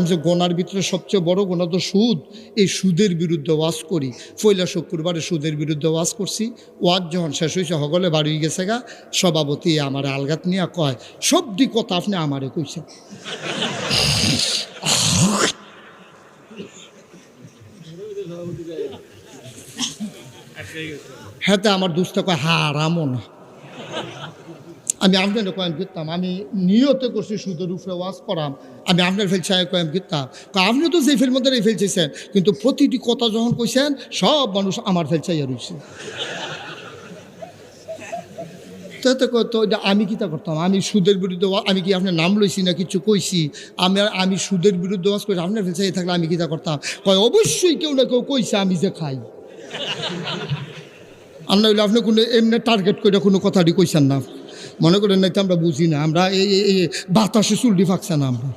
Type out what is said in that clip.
যে গোনার ভিতরে সবচেয়ে বড় গোনা তো সুদ। এই সুদের বিরুদ্ধে ওয়াজ করি। পয়লা শুক্রবারে সুদের বিরুদ্ধে ওয়াজ করছি। ওয়াজ যখন শেষ হয়েছে সকলে বাড়ি গেছে গা, সভাপতি আমার আলগাত নিয়ে কয়, সবটি কথা আপনি আমারে কইছেন। হ্যাঁ, আমার দুস্থ কয় হারামও না। আমি আপনার কয়েম করতাম, আমি নিয়তে করছি সুদের উপরে ওয়াজ করাম, আমি আপনার ফেলছায় কয়েম করতাম। আপনি তো যে ফেল মধ্যে ফেলছেন, কিন্তু প্রতিটি কথা যখন কইছেন সব মানুষ আমার ফেলছাইয়া রয়েছে। তো আমি কিতা করতাম? আমি সুদের বিরুদ্ধে, আমি কি আপনার নাম লইছি না কিছু কইছি? আমি সুদের বিরুদ্ধে ওয়াজ করি, আপনার ফেলছাই থাকলে আমি কিতা করতাম? কয় অবশ্যই কেউ না কেউ কইছে আমি যে খাই। আর না হইলে আপনি কোনো এমনি টার্গেট করে কোনো কথাটি কইছেন না, মনে করেন নাই তো আমরা বুঝি না, আমরা এই বাতাসে চুল্লি ফাঁকছে না আমরা।